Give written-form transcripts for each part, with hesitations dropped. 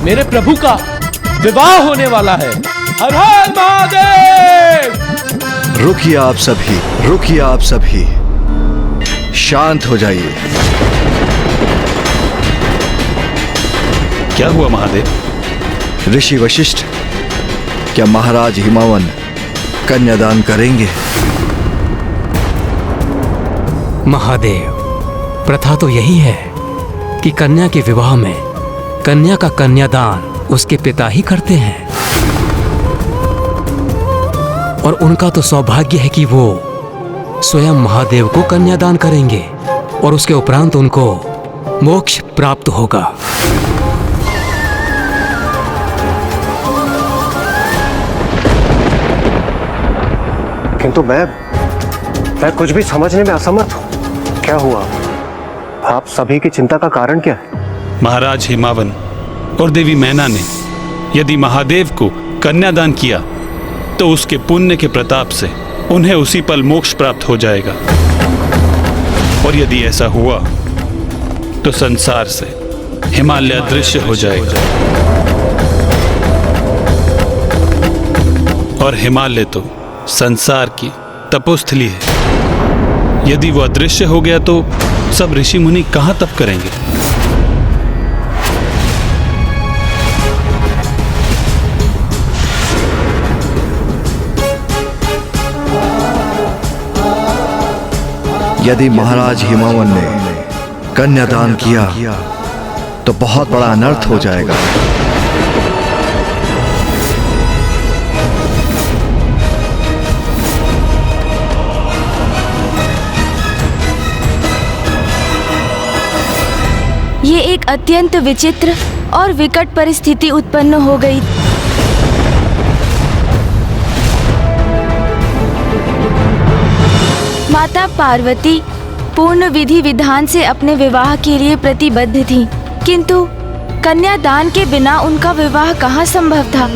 मेरे प्रभु का विवाह होने वाला है। हर हर महादेव। रुकिए आप सभी, रुकिए आप सभी, शांत हो जाइए। क्या हुआ महादेव? ऋषि वशिष्ठ, क्या महाराज हिमावन कन्यादान करेंगे? महादेव, प्रथा तो यही है कि कन्या के विवाह में कन्या का कन्यादान उसके पिता ही करते हैं, और उनका तो सौभाग्य है कि वो स्वयं महादेव को कन्यादान करेंगे और उसके उपरांत उनको मोक्ष प्राप्त होगा। किंतु मैं कुछ भी समझने में असमर्थ हूं। क्या हुआ? आप सभी की चिंता का कारण क्या है? महाराज हिमावन और देवी मैना ने यदि महादेव को कन्यादान किया तो उसके पुण्य के प्रताप से उन्हें उसी पल मोक्ष प्राप्त हो जाएगा, और यदि ऐसा हुआ तो संसार से हिमालय अदृश्य हो जाएगा, और हिमालय तो संसार की तपोस्थली है। यदि वो अदृश्य हो गया तो सब ऋषि मुनि कहां तप करेंगे? यदि महाराज हिमावन ने कन्यादान किया तो बहुत बड़ा अनर्थ हो जाएगा। ये एक अत्यंत विचित्र और विकट परिस्थिति उत्पन्न हो गई। माता पार्वती पूर्ण विधि विधान से अपने विवाह के लिए प्रतिबद्ध थी, किंतु कन्यादान के बिना उनका विवाह कहाँ संभव था।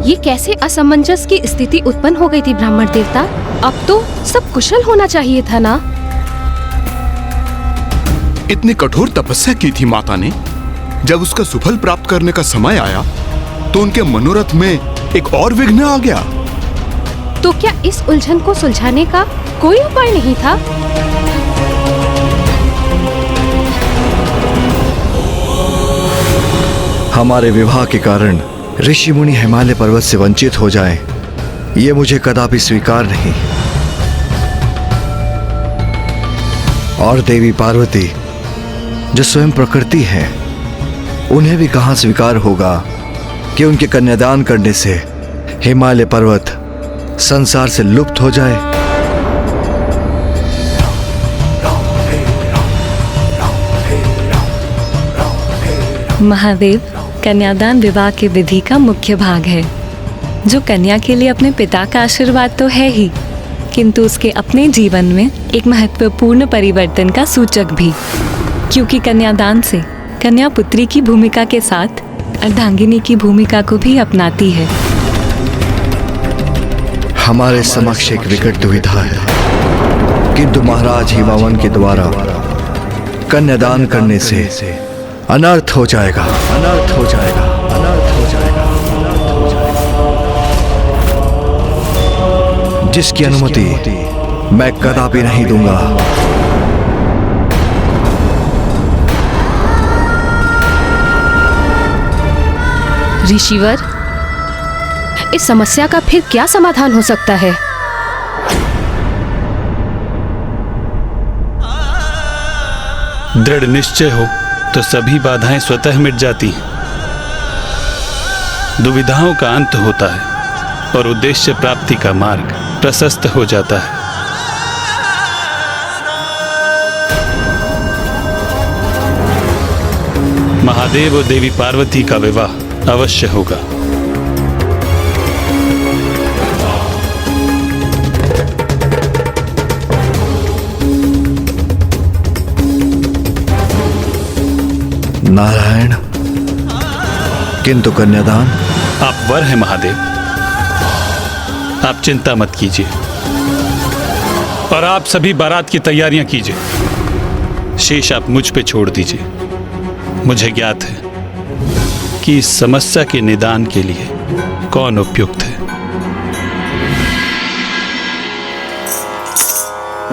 ये कैसे असमंजस की स्थिति उत्पन्न हो गई थी ब्राह्मण देवता? अब तो सब कुशल होना चाहिए था ना? इतनी कठोर तपस्या की थी माता ने। जब उसका सुफल प्राप्त करने का समय आया तो उनके मनोरथ में एक और विघ्न आ गया। तो क्या इस उलझन को सुलझाने का कोई उपाय नहीं था? हमारे विवाह के कारण ऋषि मुनि हिमालय पर्वत से वंचित हो जाएं, ये मुझे कदापि स्वीकार नहीं। और देवी पार्वती जो स्वयं प्रकृति है, उन्हें भी कहां स्वीकार होगा कि उनके कन्यादान करने से हिमालय पर्वत संसार से लुप्त हो जाए। महादेव, कन्यादान विवाह की विधि का मुख्य भाग है, जो कन्या के लिए अपने पिता का आशीर्वाद तो है ही, किंतु उसके अपने जीवन में एक महत्वपूर्ण परिवर्तन का सूचक भी, क्योंकि कन्यादान से कन्या पुत्री की भूमिका के साथ अर्धांगिनी की भूमिका को भी अपनाती है। हमारे समक्ष एक विकट दुविधा है, किंतु महाराज हिमावन के द्वारा कन्यादान करने से अनर्थ हो जाएगा, अनर्थ हो जाएगा, अनर्थ हो जाएगा, अनर्थ हो जाएगा, जिसकी अनुमति मैं कदापि नहीं दूंगा। ऋषिवर, इस समस्या का फिर क्या समाधान हो सकता है? दृढ़ निश्चय हो तो सभी बाधाएं स्वतः मिट जाती हैं। दुविधाओं का अंत होता है और उद्देश्य प्राप्ति का मार्ग प्रशस्त हो जाता है। महादेव और देवी पार्वती का विवाह अवश्य होगा। नारायण, किंतु कन्यादान? आप वर हैं महादेव, आप चिंता मत कीजिए। और आप सभी बारात की तैयारियां कीजिए। शेष आप मुझ पे छोड़ दीजिए। मुझे ज्ञात है कि इस समस्या के निदान के लिए कौन उपयुक्त है।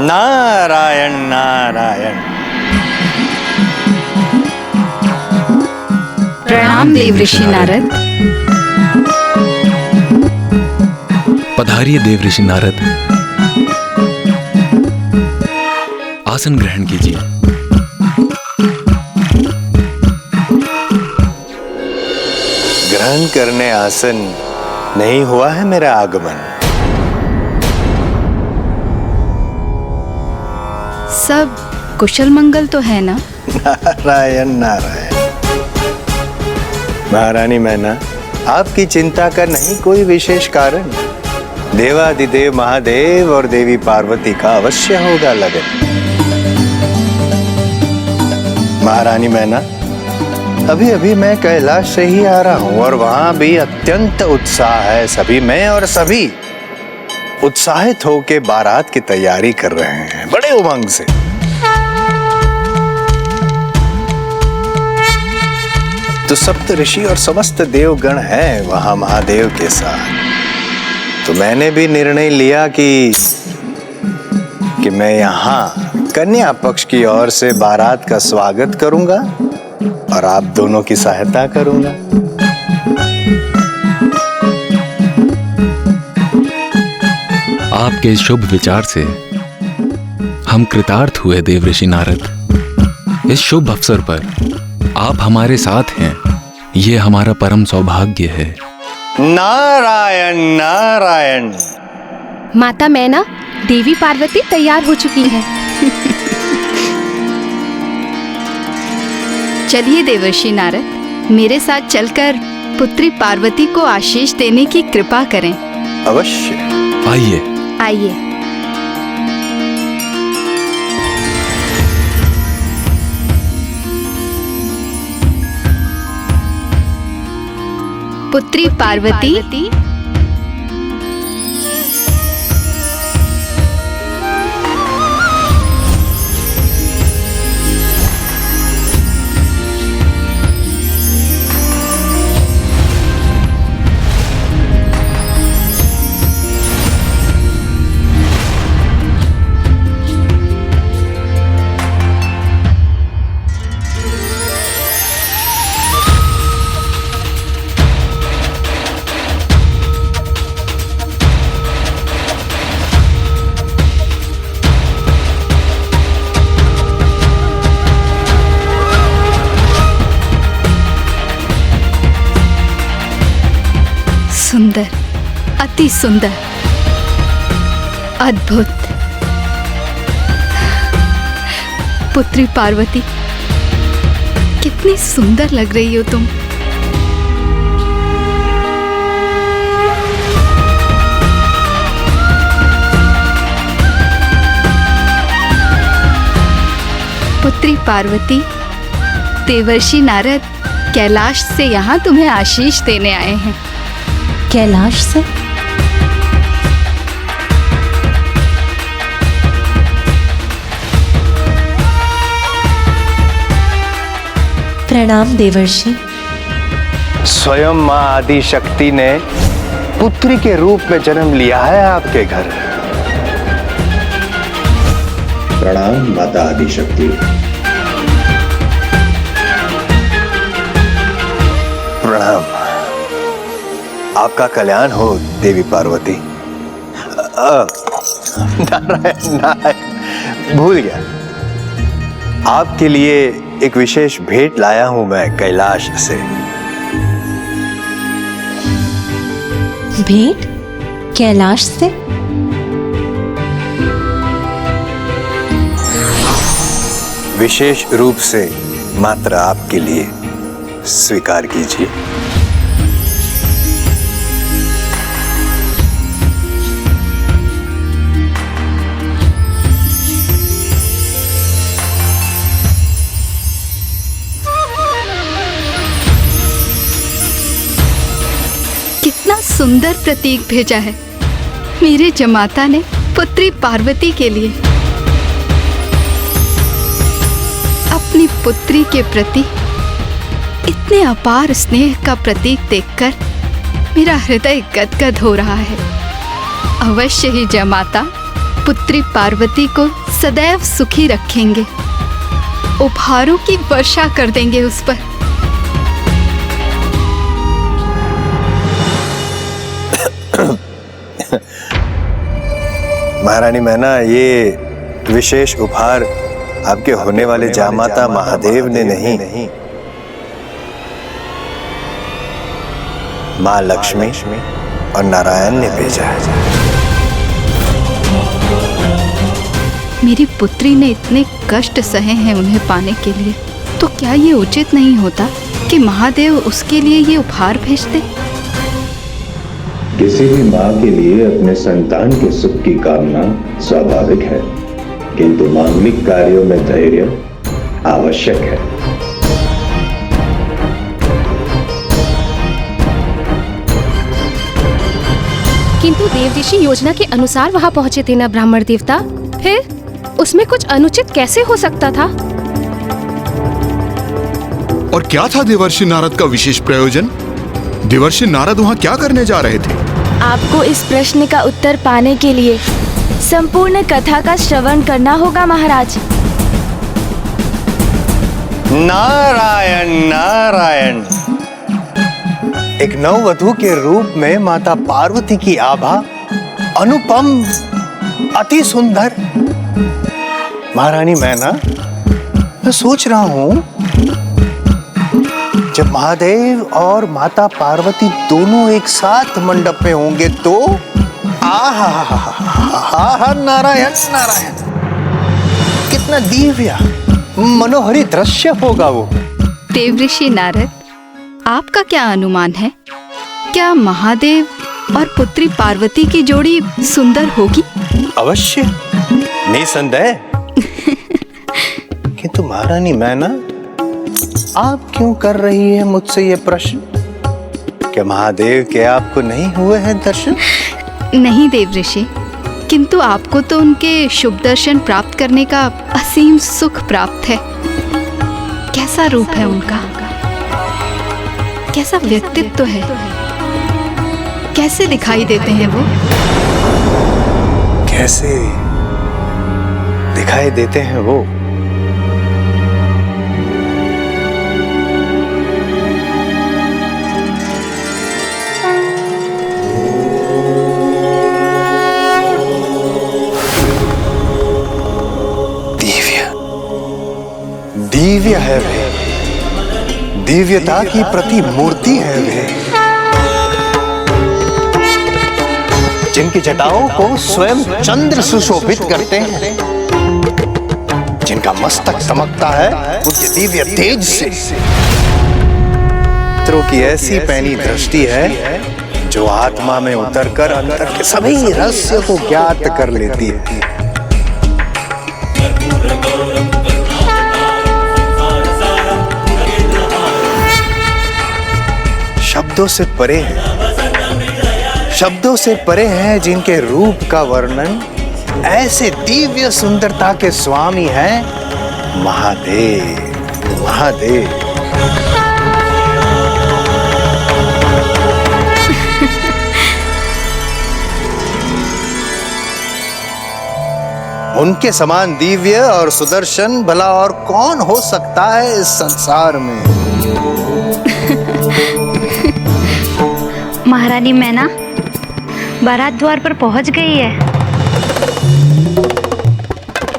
नारायण नारायण। प्रणाम देव ऋषि नारद। पधारिए देव ऋषि नारद, आसन ग्रहण कीजिए। ग्रहण करने आसन नहीं हुआ है मेरा आगमन। सब कुशल मंगल तो है ना? नारायण नारायण। महारानी मैना, आपकी चिंता का नहीं कोई विशेष कारण। देवादिदेव महादेव और देवी पार्वती का अवश्य होगा लगन। महारानी मैना, अभी अभी मैं कैलाश से ही आ रहा हूं और वहां भी अत्यंत उत्साह है। सभी में और सभी उत्साहित होकर बारात की तैयारी कर रहे हैं बड़े उमंग से। तो सप्त ऋषि और समस्त देवगण हैं वहां महादेव के साथ। तो मैंने भी निर्णय लिया कि मैं यहाँ कन्या पक्ष की ओर से बारात का स्वागत करूंगा और आप दोनों की सहायता करूंगा। आपके इस शुभ विचार से हम कृतार्थ हुए देव ऋषि नारद। इस शुभ अवसर पर आप हमारे साथ हैं, ये हमारा परम सौभाग्य है। नारायण नारायण। माता मैना, देवी पार्वती तैयार हो चुकी है। चलिए देवर्षि नारद, मेरे साथ चलकर पुत्री पार्वती को आशीष देने की कृपा करें। अवश्य। आइए आइए। पुत्री पार्वती, सुंदर, अति सुंदर, अद्भुत। पुत्री पार्वती, कितनी सुंदर लग रही हो तुम। पुत्री पार्वती, देवर्षि नारद कैलाश से यहाँ तुम्हें आशीष देने आए हैं। कैलाश से? प्रणाम देवर्षि। स्वयं मां आदि शक्ति ने पुत्री के रूप में जन्म लिया है आपके घर। प्रणाम माता आदि शक्ति। प्रणाम। आपका कल्याण हो देवी पार्वती। नारायण नारायण, भूल गया। आपके लिए एक विशेष भेंट लाया हूं मैं कैलाश से। भेंट? कैलाश से? विशेष रूप से मात्र आपके लिए, स्वीकार कीजिए। कितना सुंदर प्रतीक भेजा है। मेरे जमाता ने पुत्री पार्वती के लिए। अपनी पुत्री के प्रति इतने अपार स्नेह का प्रतीक देखकर मेरा हृदय गदगद हो रहा है। अवश्य ही जमाता पुत्री पार्वती को सदैव सुखी रखेंगे, उपहारों की वर्षा कर देंगे उस पर। महारानी मैना, ये विशेष उपहार आपके होने वाले जामाता महादेव ने नहीं, माँ लक्ष्मी और नारायण ने भेजा है। मेरी पुत्री ने इतने कष्ट सहे हैं उन्हें पाने के लिए, तो क्या ये उचित नहीं होता कि महादेव उसके लिए ये उपहार भेजते? किसी भी माँ के लिए अपने संतान के सुख की कामना स्वाभाविक है, किंतु मांगलिक कार्यों में धैर्य आवश्यक है। किंतु देव ऋषि योजना के अनुसार वहाँ पहुँचे थे ना ब्राह्मण देवता, फिर उसमें कुछ अनुचित कैसे हो सकता था? और क्या था देवर्षि नारद का विशेष प्रयोजन? देवर्षि नारद वहाँ क्या करने जा रहे थे? आपको इस प्रश्न का उत्तर पाने के लिए संपूर्ण कथा का श्रवण करना होगा महाराज। नारायण नारायण। एक नववधू के रूप में माता पार्वती की आभा अनुपम, अति सुंदर। महारानी मैना, मैं सोच रहा हूं जब महादेव और माता पार्वती दोनों एक साथ मंडप में होंगे तो आहा, नारायण नारायण, कितना दिव्य मनोहरी दृश्य होगा वो। देवऋषि नारद, आपका क्या अनुमान है? क्या महादेव और पुत्री पार्वती की जोड़ी सुंदर होगी? अवश्य, निसंदेह। किंतु महारानी मैना, आप क्यों कर रही है मुझसे ये प्रश्न? क्या महादेव के आपको नहीं हुए हैं दर्शन? नहीं देवऋषि, किंतु आपको तो उनके शुभ दर्शन प्राप्त करने का असीम सुख प्राप्त है। कैसा रूप है उनका, कैसा व्यक्तित्व है, कैसे दिखाई देते हैं वो? कैसे दिखाई देते हैं वो? दिव्य है वे, दिव्यता की प्रतिमूर्ति है वे, जिनकी जटाओं को स्वयं चंद्र सुशोभित करते हैं, जिनका मस्तक चमकता है उनके दिव्य तेज से। पुत्रों की ऐसी पैनी दृष्टि है जो आत्मा में उतरकर अंतर के सभी रहस्य को ज्ञात कर लेती है। शब्दों से परे है, शब्दों से परे हैं जिनके रूप का वर्णन ऐसे दिव्य सुंदरता के स्वामी हैं महादेव। महादेव उनके समान दिव्य और सुदर्शन भला और कौन हो सकता है इस संसार में? महारानी मैना बारात द्वार पर पहुंच गई है।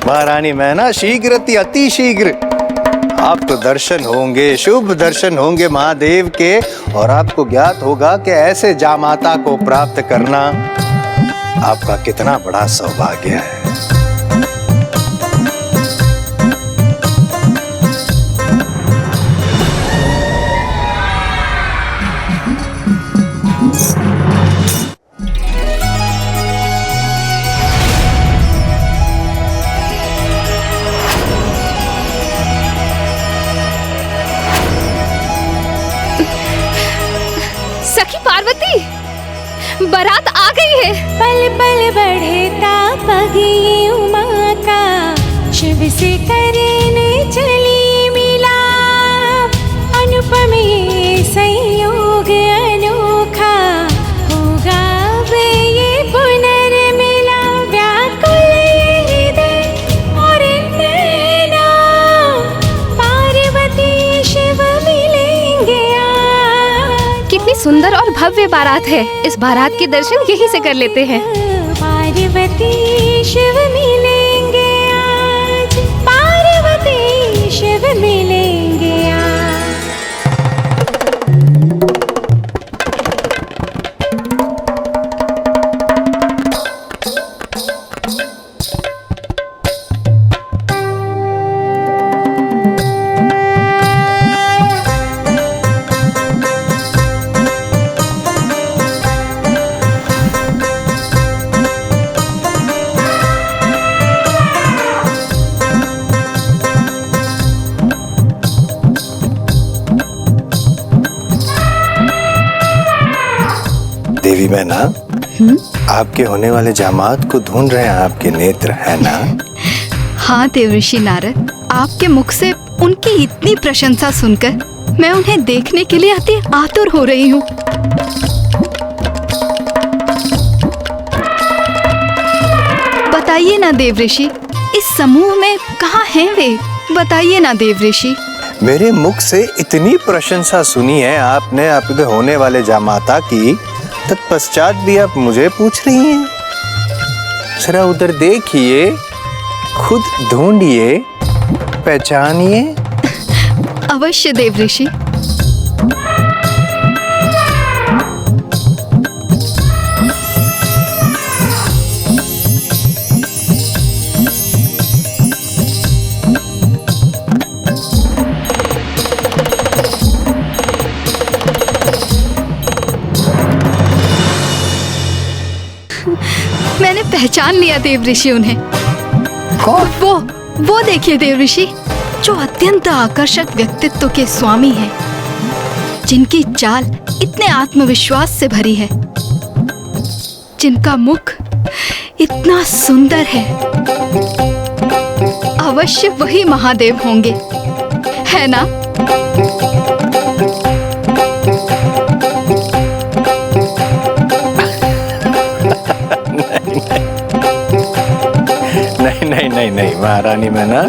महारानी मैना, शीघ्र अति शीघ्र आपको दर्शन होंगे, शुभ दर्शन होंगे महादेव के, और आपको ज्ञात होगा कि ऐसे जामाता को प्राप्त करना आपका कितना बड़ा सौभाग्य है। सखी पार्वती, बारात आ गई है। पल पल बढ़ता पगी उमा का, शिव से करने चली मिला, अनुपम ये संयोग अनोखा, होगा वे ये पुनर्मिला, व्याकुल ये हृदय और नैना, पार्वती शिव मिलेंगे आज। कितनी सुंदर और भव्य बारात है। इस बारात के दर्शन यहीं से कर लेते हैं। पार्वती शिव मिलेंगे आज, पार्वती शिव मिलेंगे आज। देवी मैना, आपके होने वाले जामात को ढूंढ रहे हैं आपके नेत्र, है ना? हाँ देवर्षि नारद, आपके मुख से उनकी इतनी प्रशंसा सुनकर मैं उन्हें देखने के लिए अति आतुर हो रही हूँ। बताइए ना देवऋषि, इस समूह में कहाँ हैं वे? बताइए ना देवऋषि। मेरे मुख से इतनी प्रशंसा सुनी है आपने आपके होने वाले जामाता की, तत्पश्चात भी आप मुझे पूछ रही हैं? जरा उधर देखिए, खुद ढूंढिए, पहचानिए। अवश्य देवऋषि। मैंने पहचान लिया देवऋषि उन्हें। वो देखिए देवऋषि, जो अत्यंत आकर्षक व्यक्तित्व के स्वामी हैं, जिनकी चाल इतने आत्मविश्वास से भरी है, जिनका मुख इतना सुंदर है, अवश्य वही महादेव होंगे, है ना? नहीं महारानी मैना,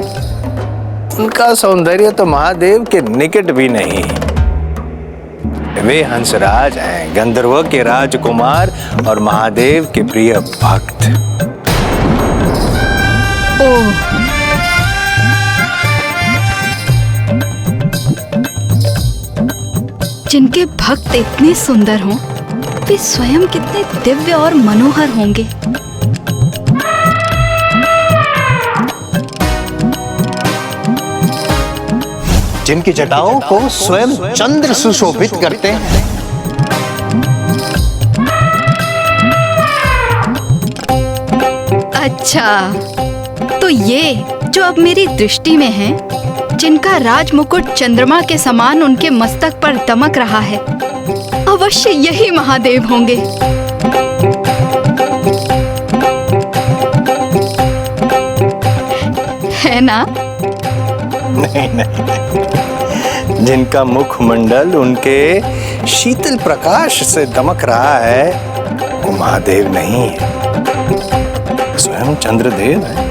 उनका सौंदर्य तो महादेव के निकट भी नहीं। वे हंसराज हैं, गंधर्व के राजकुमार और महादेव के प्रिय भक्त। ओह, जिनके भक्त इतने सुंदर हों, वे स्वयं कितने दिव्य और मनोहर होंगे। जिनकी जटाओं को स्वयं चंद्र सुशोभित करते हैं। अच्छा, तो ये जो अब मेरी दृष्टि में हैं, जिनका राजमुकुट चंद्रमा के समान उनके मस्तक पर दमक रहा है, अवश्य यही महादेव होंगे। है ना? नहीं, जिनका मुखमंडल उनके शीतल प्रकाश से दमक रहा है, वो महादेव नहीं है, स्वयं चंद्रदेव है।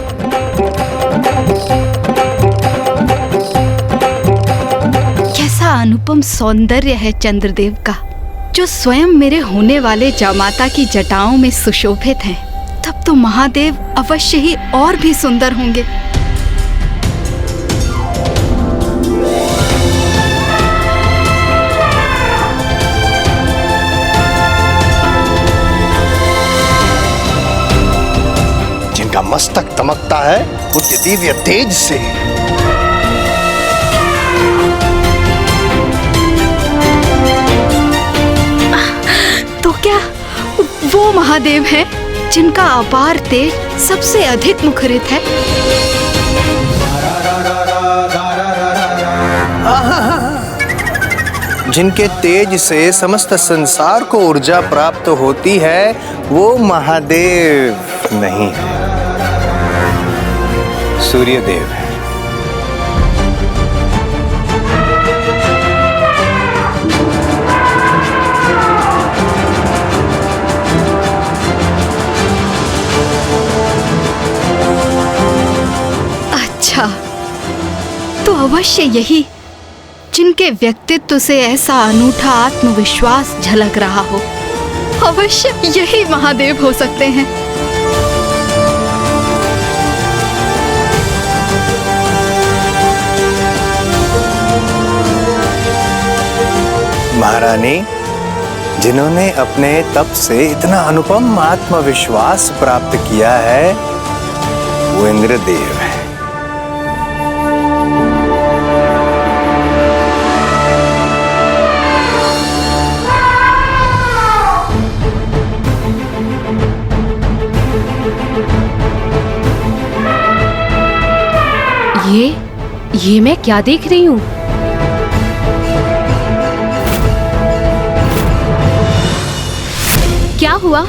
कैसा अनुपम सौंदर्य है चंद्रदेव का, जो स्वयं मेरे होने वाले जामाता की जटाओं में सुशोभित हैं। तब तो महादेव अवश्य ही और भी सुंदर होंगे। जिनका मस्तक दमकता है उनके दिव्य तेज से। तो क्या वो महादेव हैं जिनका अपार तेज सबसे अधिक मुखरित है? जिनके तेज से समस्त संसार को ऊर्जा प्राप्त होती है, वो महादेव नहीं है, सूर्यदेव है। अच्छा, तो अवश्य यही जिनके व्यक्तित्व से ऐसा अनूठा आत्मविश्वास झलक रहा हो, अवश्य यही महादेव हो सकते हैं। महारानी, जिन्होंने अपने तप से इतना अनुपम आत्मविश्वास प्राप्त किया है, वो इंद्रदेव है। ये मैं क्या देख रही हूँ? क्या हुआ?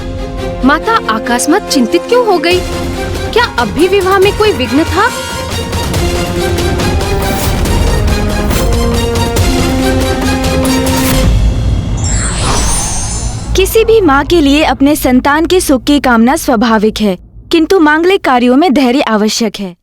माता अकस्मात चिंतित क्यों हो गई? क्या अब भी विवाह में कोई विघ्न था? किसी भी माँ के लिए अपने संतान के सुख की कामना स्वाभाविक है, किंतु मांगलिक कार्यों में धैर्य आवश्यक है।